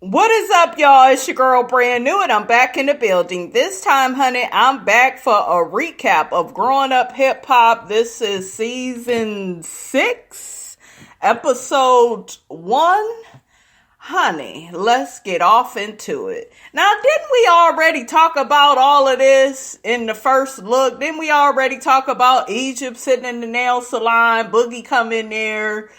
What is up, y'all? It's your girl Brand New, and I'm back in the building. This time, honey, I'm back for a recap of Growing Up Hip Hop. This is season 6, episode 1. Honey, let's get off into it. Now, didn't we already talk about all of this in the first look? Didn't we already talk about Egypt sitting in the nail salon, Boogie come in there,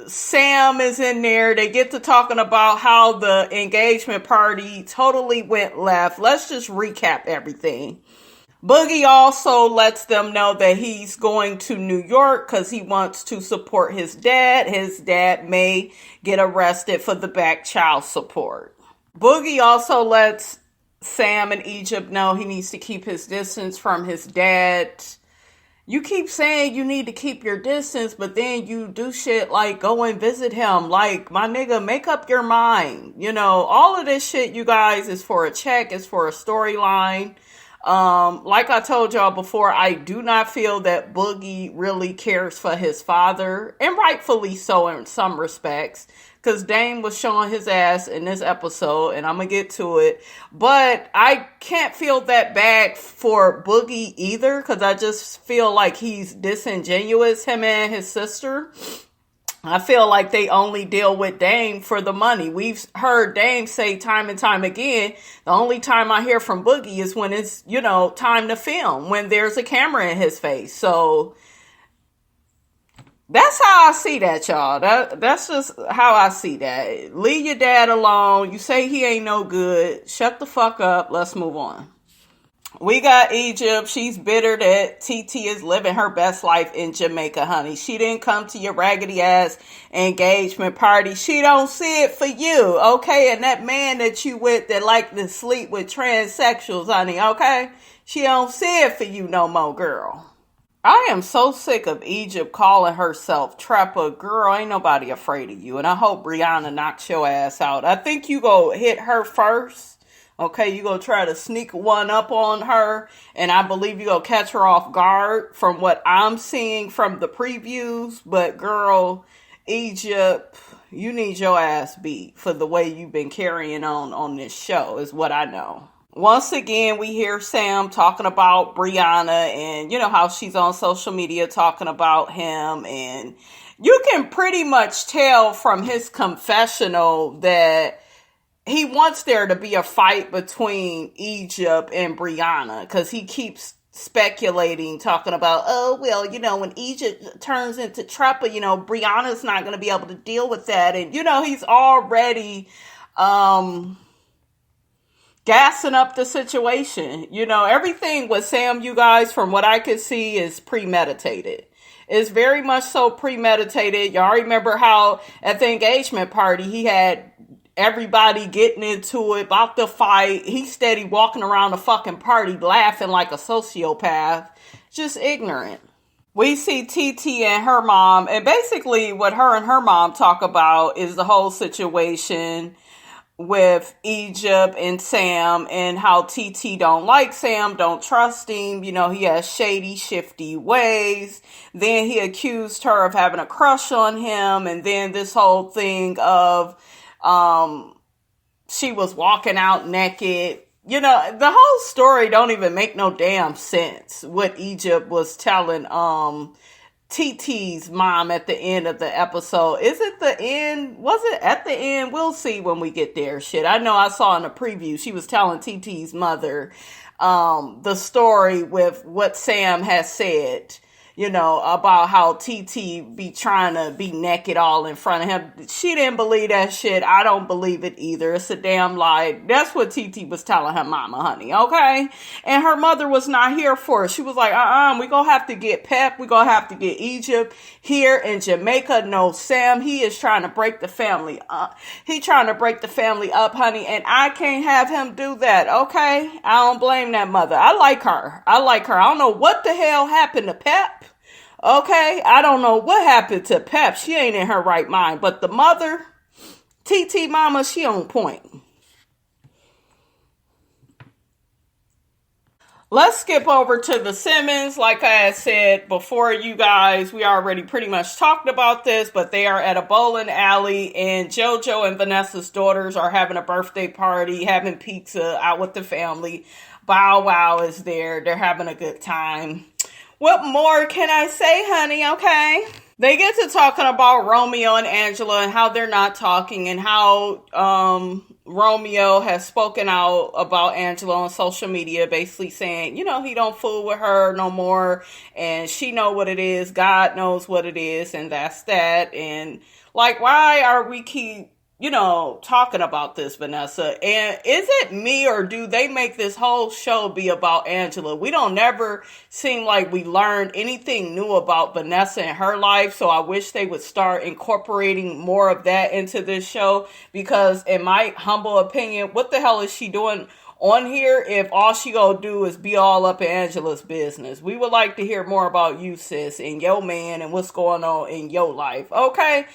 Sam is in there. They get to talking about how the engagement party totally went left. Let's just recap everything. Boogie also lets them know that he's going to New York because he wants to support his dad. His dad may get arrested for the back child support. Boogie also lets Sam and Egypt know he needs to keep his distance from his dad. You keep saying you need to keep your distance, but then you do shit like go and visit him. Like, my nigga, make up your mind. You know, all of this shit, you guys, is for a check, is for a storyline. Like I told y'all before, I do not feel that Boogie really cares for his father, and rightfully so in some respects, because Dame was showing his ass in this episode, and I'm gonna get to it, but I can't feel that bad for Boogie either, because I just feel like he's disingenuous, him and his sister. I feel like they only deal with Dame for the money. We've heard Dame say time and time again, the only time I hear from Boogie is when it's, you know, time to film, when there's a camera in his face. So that's how I see that, y'all. That's just how I see that. Leave your dad alone. You say he ain't no good. Shut the fuck up. Let's move on. We got Egypt. She's bitter that TT is living her best life in Jamaica, honey. She didn't come to your raggedy ass engagement party. She don't see it for you, okay? And that man that you with that like to sleep with transsexuals, honey, okay? She don't see it for you no more, girl. I am so sick of Egypt calling herself Trapper. Girl, ain't nobody afraid of you. And I hope Brianna knocks your ass out. I think you go hit her first. Okay, you gonna try to sneak one up on her, and I believe you gonna catch her off guard from what I'm seeing from the previews. But girl, Egypt, you need your ass beat for the way you've been carrying on this show, is what I know. Once again, we hear Sam talking about Brianna and, you know, how she's on social media talking about him. And you can pretty much tell from his confessional that he wants there to be a fight between Egypt and Brianna, because he keeps speculating, talking about, oh, well, you know, when Egypt turns into Trapper, you know, Brianna's not going to be able to deal with that. And, you know, he's already gassing up the situation. You know, everything with Sam, you guys, from what I could see, is premeditated. It's very much so premeditated. Y'all remember how at the engagement party, he had everybody getting into it, about to fight. He's steady walking around the fucking party laughing like a sociopath. Just ignorant. We see TT and her mom, and basically what her and her mom talk about is the whole situation with Egypt and Sam, and how TT don't like Sam, don't trust him. You know, he has shady, shifty ways. Then he accused her of having a crush on him, and then this whole thing of she was walking out naked. You know, the whole story don't even make no damn sense. What Egypt was telling TT's mom at the end of the episode. Is it the end? Was it at the end? We'll see when we get there. Shit, I know I saw in the preview she was telling TT's mother the story with what Sam has said, you know, about how TT be trying to be naked all in front of him. She didn't believe that shit. I don't believe it either. It's a damn lie. That's what TT was telling her mama, honey, okay? And her mother was not here for it. She was like, we gonna have to get Pep. We gonna have to get Egypt here in Jamaica. No, Sam, he is trying to break the family up. He trying to break the family up, honey, and I can't have him do that, okay? I don't blame that mother. I like her. I don't know what the hell happened to Pep. Okay, I don't know what happened to Pep. She ain't in her right mind. But the mother, TT mama, she on point. Let's skip over to the Simmons. Like I had said before, you guys, we already pretty much talked about this, but they are at a bowling alley, and JoJo and Vanessa's daughters are having a birthday party, having pizza out with the family. Bow Wow is there. They're having a good time. What more can I say, honey? Okay. They get to talking about Romeo and Angela and how they're not talking, and how Romeo has spoken out about Angela on social media, basically saying, he don't fool with her no more, and she know what it is, God knows what it is, and that's that. And like, why are we keep talking about this, Vanessa? And is it me, or do they make this whole show be about Angela? We don't never seem like we learn anything new about Vanessa and her life. So I wish they would start incorporating more of that into this show, because in my humble opinion, what the hell is she doing on here if all she gonna do is be all up in Angela's business? We would like to hear more about you, sis, and your man, and what's going on in your life. Okay.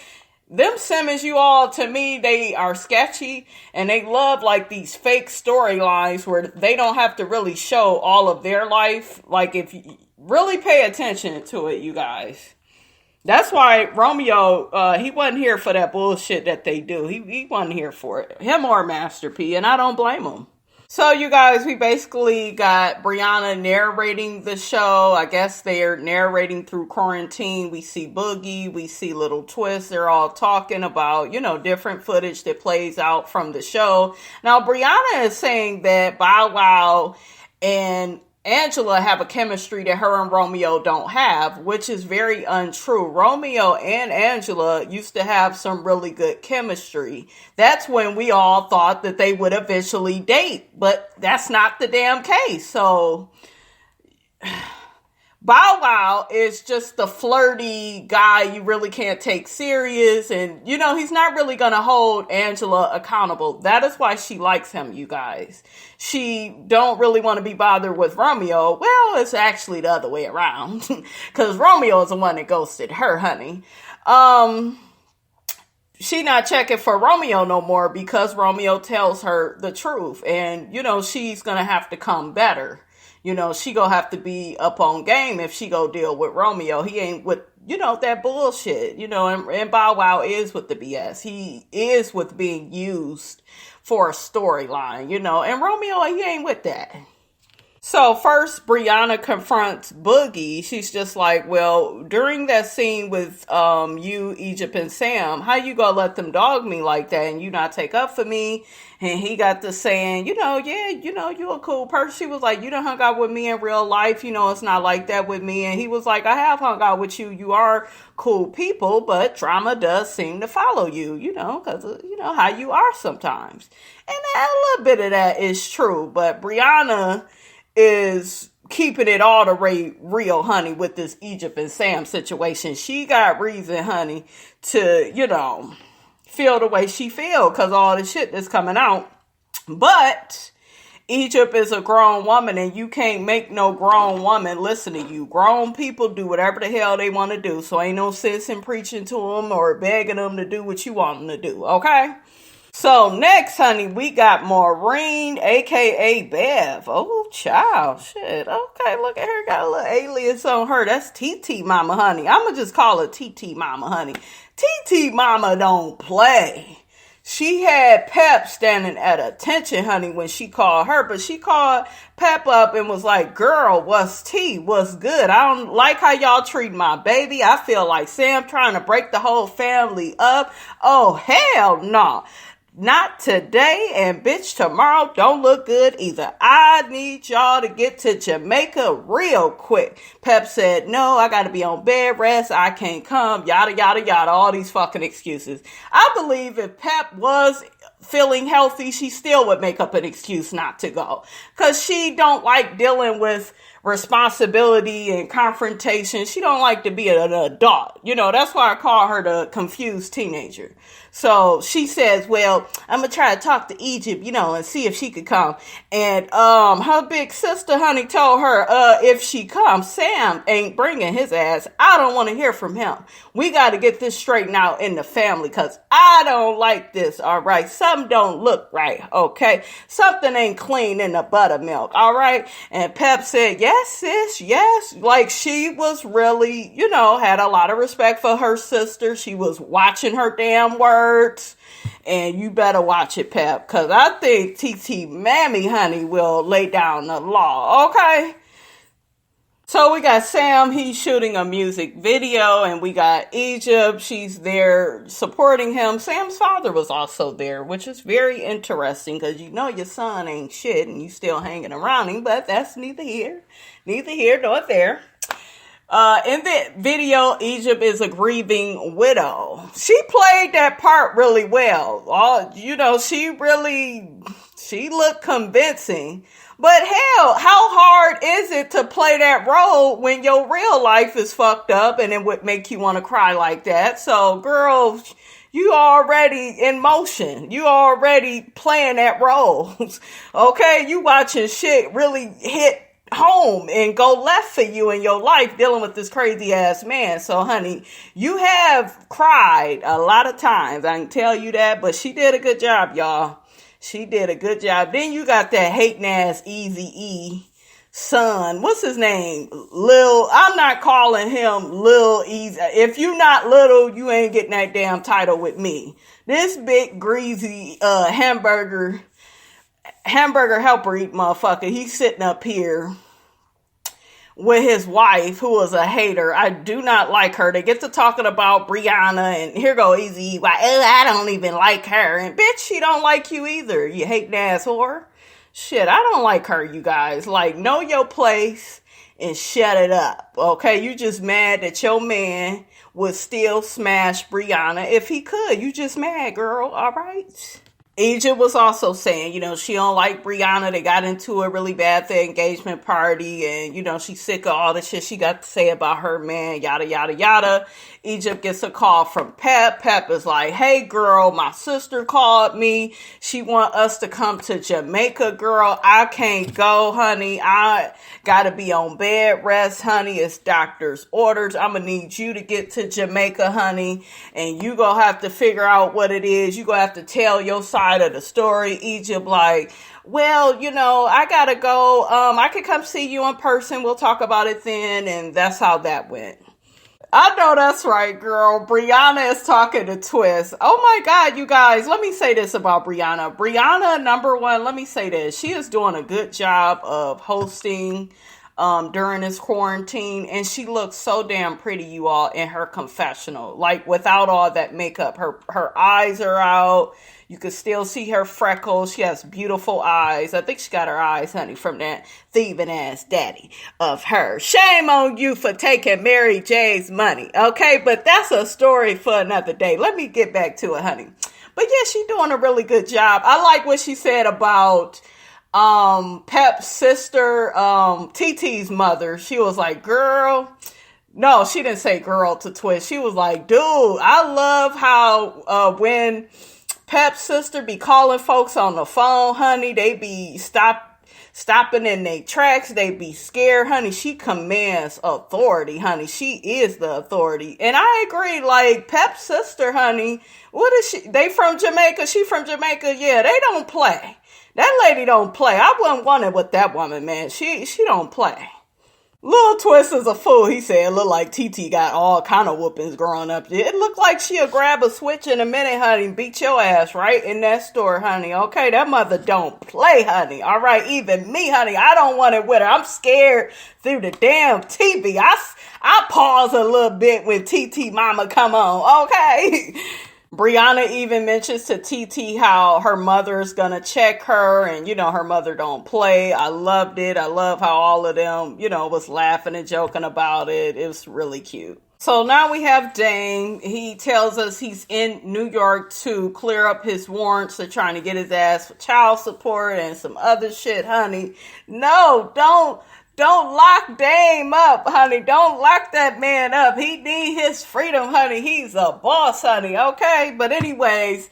Them Simmons, you all, to me, they are sketchy, and they love like these fake storylines where they don't have to really show all of their life. Like, if you really pay attention to it, you guys. That's why Romeo, he wasn't here for that bullshit that they do. He wasn't here for it. Him or Master P, and I don't blame him. So, you guys, we basically got Brianna narrating the show. I guess they're narrating through quarantine. We see Boogie. We see Little Twist. They're all talking about, different footage that plays out from the show. Now, Brianna is saying that Bow Wow and Angela have a chemistry that her and Romeo don't have, which is very untrue. Romeo and Angela used to have some really good chemistry. That's when we all thought that they would eventually date, but that's not the damn case. So Bow Wow is just the flirty guy you really can't take serious, and he's not really going to hold Angela accountable. That is why she likes him, you guys. She don't really want to be bothered with Romeo. Well, it's actually the other way around, because Romeo is the one that ghosted her, honey. She not checking for Romeo no more, because Romeo tells her the truth, and she's going to have to come better. She gonna have to be up on game if she go deal with Romeo. He ain't with, that bullshit, and Bow Wow is with the BS. He is with being used for a storyline, and Romeo, he ain't with that. So first, Brianna confronts Boogie. She's just like, well, during that scene with you, Egypt, and Sam, how you gonna let them dog me like that and you not take up for me? And he got to saying, you a cool person. She was like, you done hung out with me in real life. It's not like that with me. And he was like, I have hung out with you. You are cool people, but drama does seem to follow you, because of, how you are sometimes. And a little bit of that is true. But Brianna is keeping it all the way real, honey, with this Egypt and Sam situation. She got reason, honey, to, feel the way she feel, because all the shit that's coming out. But Egypt is a grown woman, and you can't make no grown woman listen to you. Grown people do whatever the hell they want to do, so ain't no sense in preaching to them or begging them to do what you want them to do, okay? So next, honey, we got Maureen, a.k.a. Bev. Oh, child, shit. Okay, look at her. Got a little alias on her. That's TT Mama, honey. I'm going to just call her TT Mama, honey. TT Mama don't play. She had Pep standing at attention, honey, when she called her. But she called Pep up and was like, girl, what's tea? What's good? I don't like how y'all treat my baby. I feel like Sam trying to break the whole family up. Oh, hell no. Not today, and bitch, tomorrow don't look good either. I need y'all to get to Jamaica real quick. Pep said, no, I gotta be on bed rest. I can't come. Yada, yada, yada. All these fucking excuses. I believe if Pep was feeling healthy, she still would make up an excuse not to go. Because she don't like dealing with responsibility and confrontation. She don't like to be an adult. You know, that's why I call her the confused teenager. So she says, well, I'm going to try to talk to Egypt, you know, and see if she could come. And her big sister, honey, told her, if she comes, Sam ain't bringing his ass. I don't want to hear from him. We got to get this straightened out in the family because I don't like this, all right? Something don't look right, okay? Something ain't clean in the buttermilk, all right? And Pep said, yes, sis, yes. Like she was really, you know, had a lot of respect for her sister. She was watching her damn words. And you better watch it, Pep, because I think TT Mammy, honey, will lay down the law, okay? So we got Sam, he's shooting a music video, and we got Egypt, she's there supporting him. Sam's father was also there, which is very interesting, because you know your son ain't shit, and you still hanging around him, but that's neither here nor there. In the video, Egypt is a grieving widow. She played that part really well. You know, she looked convincing. But hell, how hard is it to play that role when your real life is fucked up and it would make you want to cry like that? So, girl, you already in motion. You already playing that role. Okay? You watching shit really hit home and go left for you in your life dealing with this crazy ass man. So honey, you have cried a lot of times. I can tell you that, but she did a good job, y'all. She did a good job. Then you got that hating ass Eazy-E son. What's his name? I'm not calling him Lil Easy. If you not little, you ain't getting that damn title with me. This big greasy hamburger helper eat motherfucker. He's sitting up here with his wife, who is a hater. I do not like her. They get to talking about Brianna, and here go Easy. Like, oh, I don't even like her. And bitch, she don't like you either, you hating ass whore. Shit, I don't like her, you guys. Like, know your place and shut it up, okay? You just mad that your man would still smash Brianna if he could. You just mad, girl, all right? Egypt was also saying, you know, she don't like Brianna. They got into a really bad at the engagement party, and, you know, she's sick of all the shit she got to say about her man, yada, yada, yada. Egypt gets a call from Pep. Pep is like, hey, girl, my sister called me. She want us to come to Jamaica, girl. I can't go, honey. I got to be on bed rest, honey. It's doctor's orders. I'm going to need you to get to Jamaica, honey, and you going to have to figure out what it is. You going to have to tell your side of the story. Egypt like, well, you know, I got to go. I could come see you in person. We'll talk about it then. And that's how that went. I know that's right, girl. Brianna is talking to Twist. Oh my God, you guys. Let me say this about Brianna. Brianna, number one, let me say this. She is doing a good job of hosting during this quarantine. And she looks so damn pretty, you all, in her confessional. Like, without all that makeup. Her eyes are out. You can still see her freckles. She has beautiful eyes. I think she got her eyes, honey, from that thieving ass daddy of hers. Shame on you for taking Mary J's money, okay? But that's a story for another day. Let me get back to it, honey. But yeah, she's doing a really good job. I like what she said about Pep's sister, TT's mother. She was like, girl... No, she didn't say girl to Twist. She was like, dude, I love how when Pep's sister be calling folks on the phone, honey, they be stopping in their tracks. They be scared, honey. She commands authority, honey. She is the authority. And I agree, like, Pep's sister, honey, what is she? They from Jamaica. She from Jamaica. Yeah, they don't play. That lady don't play. I wouldn't want it with that woman, man. She don't play. Lil Twist is a fool, he said. Look like TT got all kind of whoopings growing up. It looked like she'll grab a switch in a minute, honey, and beat your ass right in that store, honey. Okay, that mother don't play, honey. All right, even me, honey, I don't want it with her. I'm scared through the damn TV. I pause a little bit when TT mama come on, okay? Brianna even mentions to TT how her mother is going to check her, and, you know, her mother don't play. I loved it. I love how all of them, you know, was laughing and joking about it. It was really cute. So now we have Dame. He tells us he's in New York to clear up his warrants. They're trying to get his ass for child support and some other shit, honey. No, Don't lock Dame up, honey. Don't lock that man up. He need his freedom, honey. He's a boss, honey. Okay? But anyways,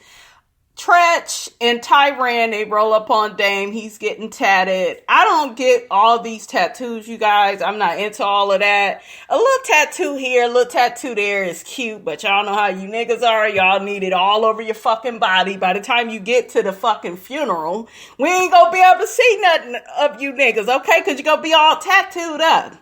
Tretch and Tyran, they roll up on Dame. He's getting tatted. I don't get all these tattoos, you guys. I'm not into all of that. A little tattoo here, a little tattoo there is cute, but y'all know how you niggas are. Y'all need it all over your fucking body. By the time you get to the fucking funeral, we ain't gonna be able to see nothing of you niggas, okay? Because you're gonna be all tattooed up.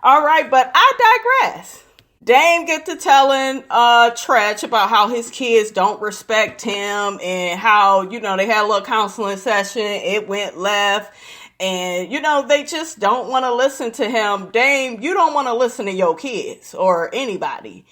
All right, but I digress. Dame get to telling Tretch about how his kids don't respect him and how, they had a little counseling session. It went left. And, they just don't want to listen to him. Dame, you don't want to listen to your kids or anybody.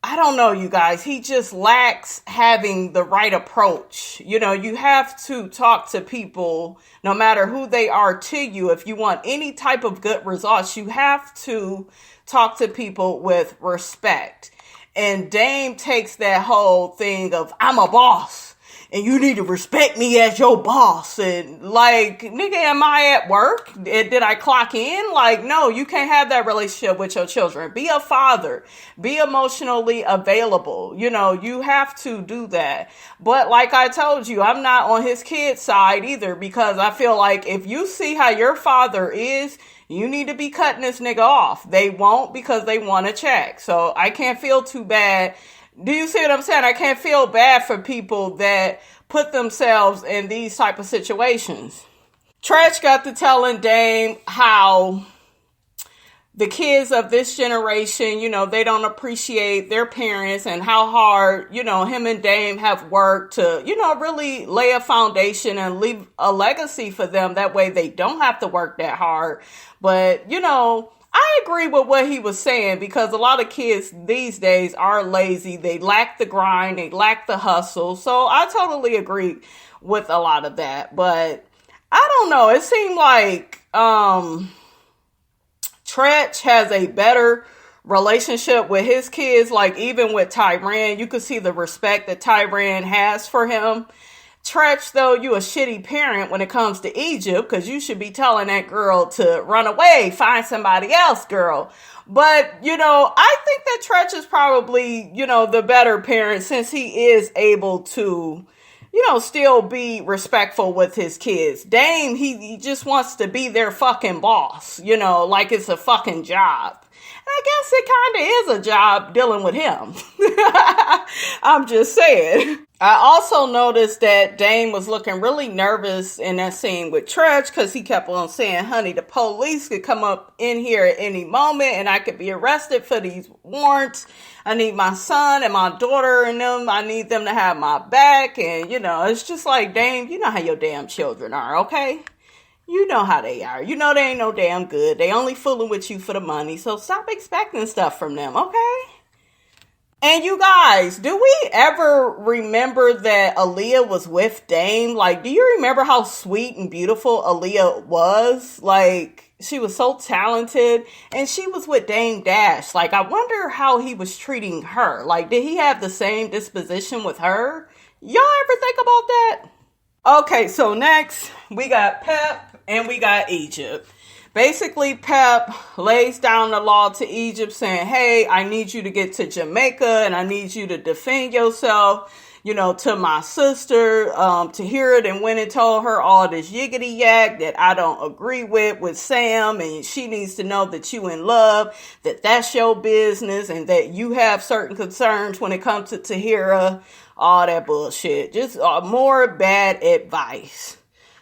I don't know, you guys. He just lacks having the right approach. You have to talk to people, no matter who they are to you. If you want any type of good results, you have to talk to people with respect. And Dame takes that whole thing of, I'm a boss and you need to respect me as your boss. And like, nigga, am I at work? Did I clock in? Like, no, you can't have that relationship with your children. Be a father. Be emotionally available. You have to do that. But like I told you, I'm not on his kid's side either, because I feel like if you see how your father is, you need to be cutting this nigga off. They won't, because they want to check. So I can't feel too bad. Do you see what I'm saying? I can't feel bad for people that put themselves in these type of situations. Tretch got to telling Dame how the kids of this generation, they don't appreciate their parents, and how hard, him and Dame have worked to, really lay a foundation and leave a legacy for them. That way they don't have to work that hard. But, I agree with what he was saying, because a lot of kids these days are lazy. They lack the grind. They lack the hustle. So I totally agree with a lot of that. But I don't know. It seemed like Tretch has a better relationship with his kids. Like, even with Tyran, you could see the respect that Tyran has for him. Tretch, though, you a shitty parent when it comes to Egypt, because you should be telling that girl to run away, find somebody else, girl. But, I think that Tretch is probably, the better parent, since he is able to, still be respectful with his kids. Dame, he just wants to be their fucking boss, like it's a fucking job. I guess it kind of is a job dealing with him. I'm just saying. I also noticed that Dame was looking really nervous in that scene with Tretch, because he kept on saying, honey, the police could come up in here at any moment and I could be arrested for these warrants. I need my son and my daughter and them. I need them to have my back. And, it's just like, Dame, you know how your damn children are, okay? You know how they are. They ain't no damn good. They only fooling with you for the money. So stop expecting stuff from them, okay? And you guys, do we ever remember that Aaliyah was with Dame? Like, do you remember how sweet and beautiful Aaliyah was? Like, she was so talented, and she was with Dame Dash. Like, I wonder how he was treating her. Like, did he have the same disposition with her? Y'all ever think about that? Okay, so next, we got Pep and we got Egypt. Basically, Pep lays down the law to Egypt saying, hey, I need you to get to Jamaica and I need you to defend yourself, to my sister. Tahira and went and told her all this yiggity yak that I don't agree with Sam, and she needs to know that you in love, that that's your business, and that you have certain concerns when it comes to Tahira, all that bullshit. Just more bad advice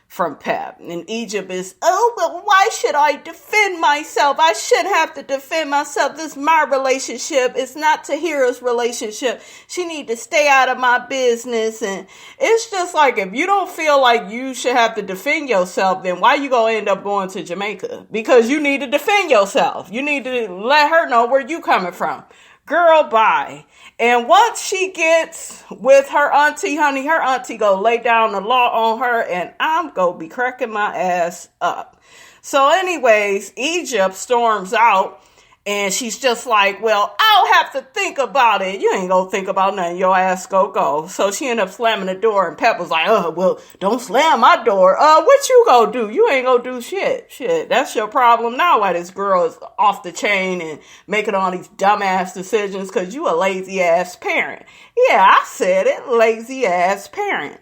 from Pep. And Egypt is, but why should I defend myself? I shouldn't have to defend myself. This is my relationship. It's not Tahira's relationship. She need to stay out of my business. And it's just like, if you don't feel like you should have to defend yourself, then why you gonna end up going to Jamaica? Because you need to defend yourself. You need to let her know where you coming from. Girl, bye. And once she gets with her auntie, honey, her auntie go lay down the law on her, and I'm gonna be cracking my ass up. So anyways, Egypt storms out, And she's just like, well, I'll have to think about it. You ain't gonna think about nothing. Your ass go. So she ended up slamming the door, and Pep was like, well, don't slam my door. What you gonna do? You ain't gonna do shit. Shit, that's your problem now why this girl is off the chain and making all these dumbass decisions because you a lazy ass parent. Yeah, I said it, lazy ass parent.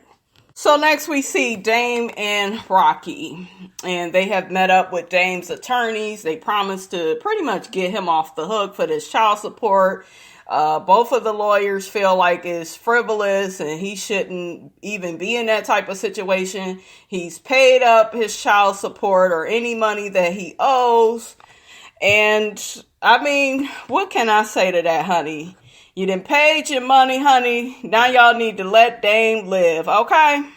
So next we see Dame and Rocky, and they have met up with Dame's attorneys. They promised to pretty much get him off the hook for this child support. Both of the lawyers feel like it's frivolous and he shouldn't even be in that type of situation. He's paid up his child support or any money that he owes. And I mean, what can I say to that, honey? You done paid your money, honey. Now y'all need to let Dame live, okay?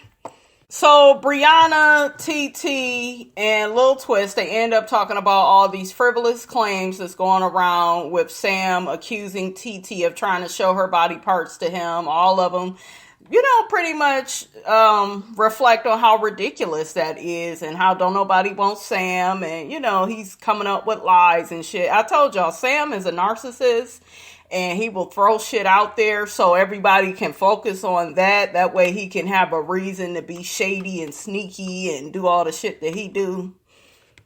So Brianna, TT, and Lil Twist, they end up talking about all these frivolous claims that's going around with Sam accusing TT of trying to show her body parts to him. All of them, pretty much reflect on how ridiculous that is and how don't nobody want Sam. And, he's coming up with lies and shit. I told y'all, Sam is a narcissist. And he will throw shit out there so everybody can focus on that. That way he can have a reason to be shady and sneaky and do all the shit that he do.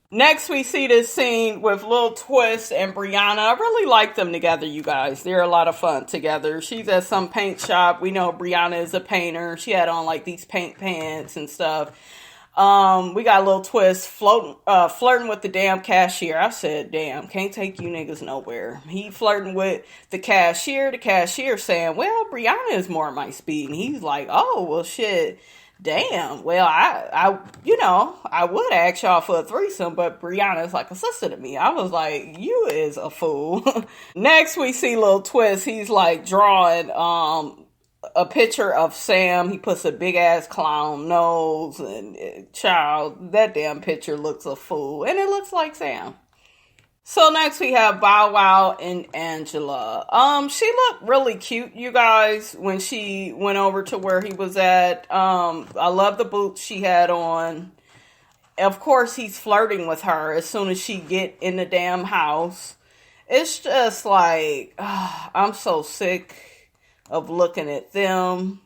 Next, we see this scene with Lil Twist and Brianna. I really like them together, you guys. They're a lot of fun together. She's at some paint shop. We know Brianna is a painter. She had on like these paint pants and stuff. We got a Lil Twist flirting with the damn cashier. I said, damn, can't take you niggas nowhere. He flirting with the cashier saying, well, Brianna is more my speed. And he's like, oh, well, shit, damn. Well, I would ask y'all for a threesome, but Brianna's like a sister to me. I was like, you is a fool. Next, we see Lil Twist. He's like drawing, a picture of Sam. He puts a big ass clown nose and child, that damn picture looks a fool and it looks like Sam. So next we have Bow Wow and Angela. She looked really cute, you guys, when she went over to where he was at. I love the boots she had on. Of course he's flirting with her as soon as she get in the damn house. It's just like, I'm so sick of looking at them.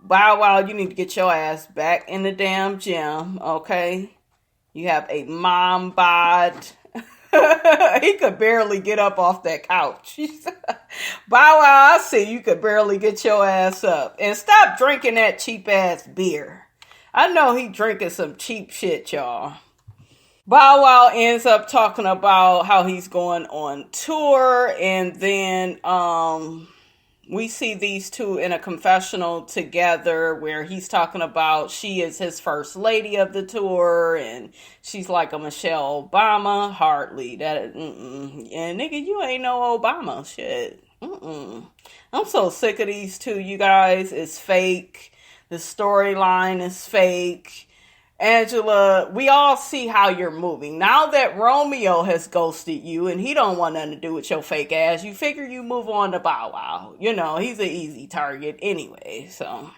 Bow Wow, you need to get your ass back in the damn gym, okay? You have a mom bod. He could barely get up off that couch. Bow Wow, I see you could barely get your ass up. And stop drinking that cheap ass beer. I know he drinking some cheap shit, y'all. Bow Wow ends up talking about how he's going on tour, and then we see these two in a confessional together where he's talking about she is his first lady of the tour and she's like a Michelle Obama. Hardly. And nigga, you ain't no Obama. Shit. I'm so sick of these two, you guys. It's fake. The storyline is fake. Angela, we all see how you're moving. Now that Romeo has ghosted you and he don't want nothing to do with your fake ass, you figure you move on to Bow Wow. He's an easy target anyway. So,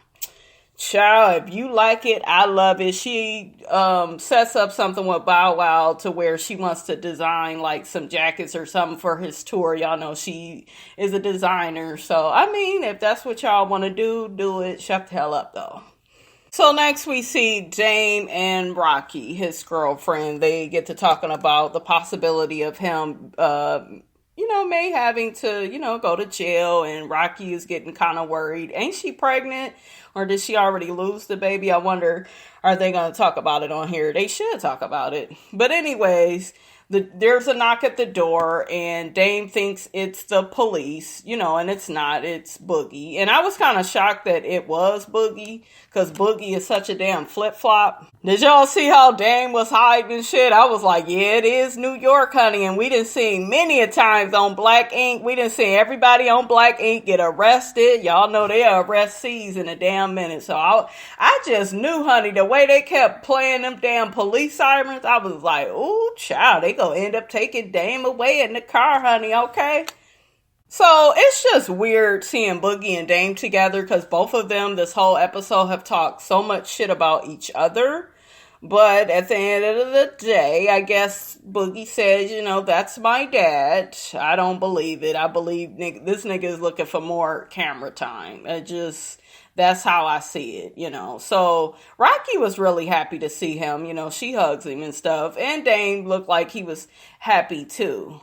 child, if you like it, I love it. She sets up something with Bow Wow to where she wants to design like some jackets or something for his tour. Y'all know she is a designer. So, I mean, if that's what y'all want to do it. Shut the hell up, though. So next we see Dame and Rocky, his girlfriend. They get to talking about the possibility of him, may having to, go to jail. And Rocky is getting kind of worried. Ain't she pregnant? Or did she already lose the baby? I wonder, are they going to talk about it on here? They should talk about it. But anyways, there's a knock at the door and Dame thinks it's the police, and it's not. It's Boogie. And I was kind of shocked that it was Boogie because Boogie is such a damn flip-flop. Did y'all see how Dame was hiding and shit? I was like, yeah, it is New York, honey. And we done seen many a times on Black Ink. We done seen everybody on Black Ink get arrested. Y'all know they'll arrest C's in a damn minute. So I just knew, honey, the way they kept playing them damn police sirens, I was like, ooh, child, they gonna end up taking Dame away in the car, honey, okay? So it's just weird seeing Boogie and Dame together because both of them this whole episode have talked so much shit about each other. But at the end of the day, I guess Boogie says, that's my dad. I don't believe it. I believe this nigga is looking for more camera time. That's how I see it. So Rocky was really happy to see him. She hugs him and stuff. And Dame looked like he was happy too.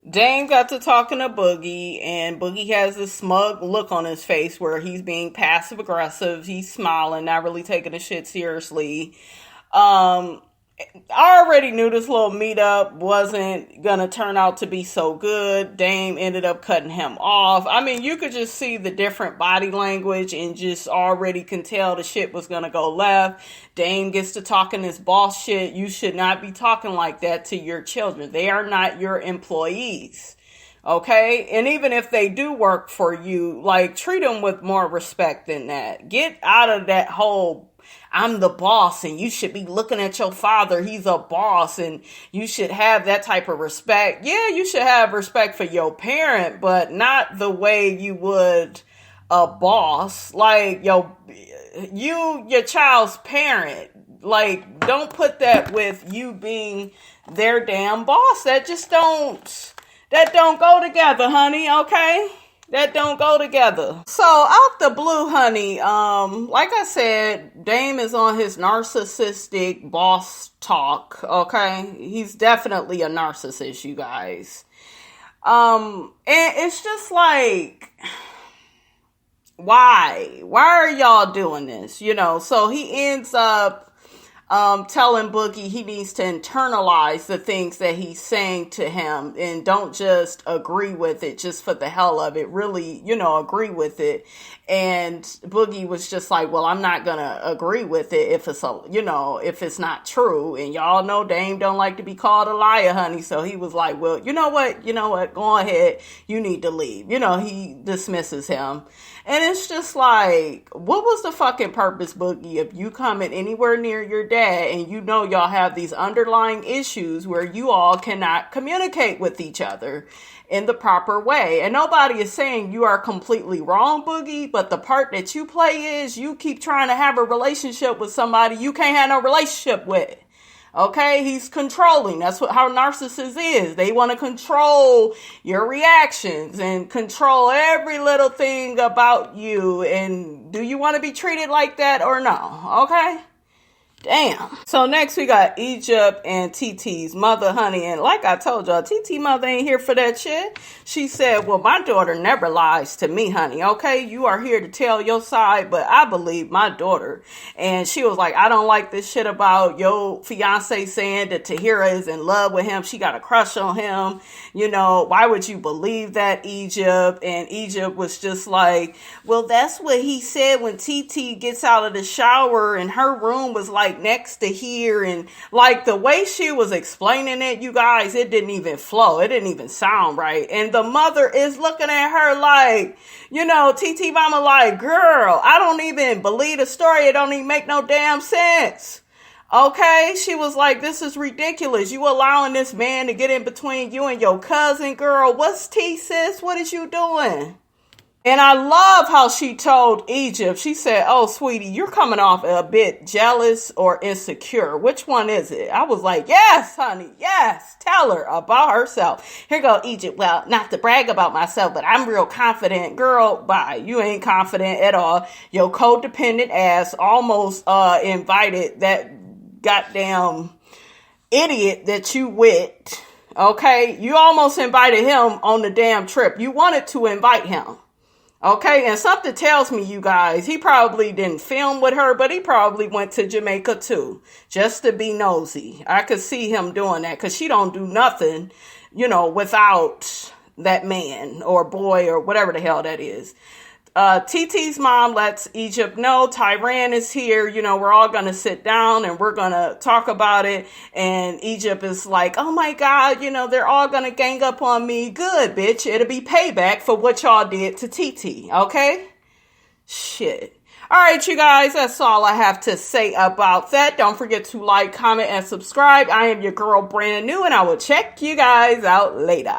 Dame got to talking to Boogie, and Boogie has this smug look on his face where he's being passive aggressive. He's smiling, not really taking the shit seriously. I already knew this little meetup wasn't gonna turn out to be so good. Dame ended up cutting him off. I mean, you could just see the different body language and just already can tell the shit was gonna go left. Dame gets to talking this boss shit. You should not be talking like that to your children. They are not your employees. Okay? And even if they do work for you, treat them with more respect than that. Get out of that whole I'm the boss and you should be looking at your father. He's a boss and you should have that type of respect. Yeah, you should have respect for your parent, but not the way you would a boss. Your child's parent. Don't put that with you being their damn boss. That don't go together, honey, okay? That don't go together. So out the blue, honey, like I said, Dame is on his narcissistic boss talk, okay? He's definitely a narcissist, you guys. And it's just why? Why are y'all doing this? So he ends up telling Boogie he needs to internalize the things that he's saying to him and don't just agree with it just for the hell of it. Really, agree with it. And Boogie was just like, well, I'm not going to agree with it if it's not true. And y'all know Dame don't like to be called a liar, honey. So he was like, well, you know what? Go ahead. You need to leave. He dismisses him. And it's just what was the fucking purpose, Boogie, if you coming anywhere near your dad and y'all have these underlying issues where you all cannot communicate with each other in the proper way? And nobody is saying you are completely wrong, Boogie, but the part that you play is you keep trying to have a relationship with somebody you can't have no relationship with. Okay, he's controlling. That's how narcissists is. They want to control your reactions and control every little thing about you. And do you want to be treated like that or no? Okay. Damn. So next we got Egypt and TT's mother, honey. And like I told y'all, TT mother ain't here for that shit. She said, well, my daughter never lies to me, honey. Okay, you are here to tell your side, but I believe my daughter. And she was like, I don't like this shit about your fiance saying that Tahira is in love with him. She got a crush on him. Why would you believe that, Egypt? And Egypt was just like, well, that's what he said when TT gets out of the shower and her room was next to here, and the way she was explaining it, you guys, it didn't even flow. It didn't even sound right. And the mother is looking at her TT mama girl, I don't even believe the story. It don't even make no damn sense. Okay, she was like, this is ridiculous. You allowing this man to get in between you and your cousin, girl. What's tea, sis? What is you doing? And I love how she told Egypt, she said, oh, sweetie, you're coming off a bit jealous or insecure. Which one is it? I was like, yes, honey, yes. Tell her about herself. Here go Egypt. Well, not to brag about myself, but I'm real confident. Girl, bye. You ain't confident at all. Your codependent ass almost invited that goddamn idiot that you with. Okay? You almost invited him on the damn trip. You wanted to invite him. Okay, and something tells me, you guys, he probably didn't film with her, but he probably went to Jamaica too, just to be nosy. I could see him doing that because she don't do nothing, without that man or boy or whatever the hell that is. TT's mom lets Egypt know Tyran is here. We're all going to sit down and we're going to talk about it. And Egypt is like, oh my God, they're all going to gang up on me. Good, bitch. It'll be payback for what y'all did to TT. Okay? Shit. All right, you guys, that's all I have to say about that. Don't forget to like, comment, and subscribe. I am your girl, Brand New, and I will check you guys out later.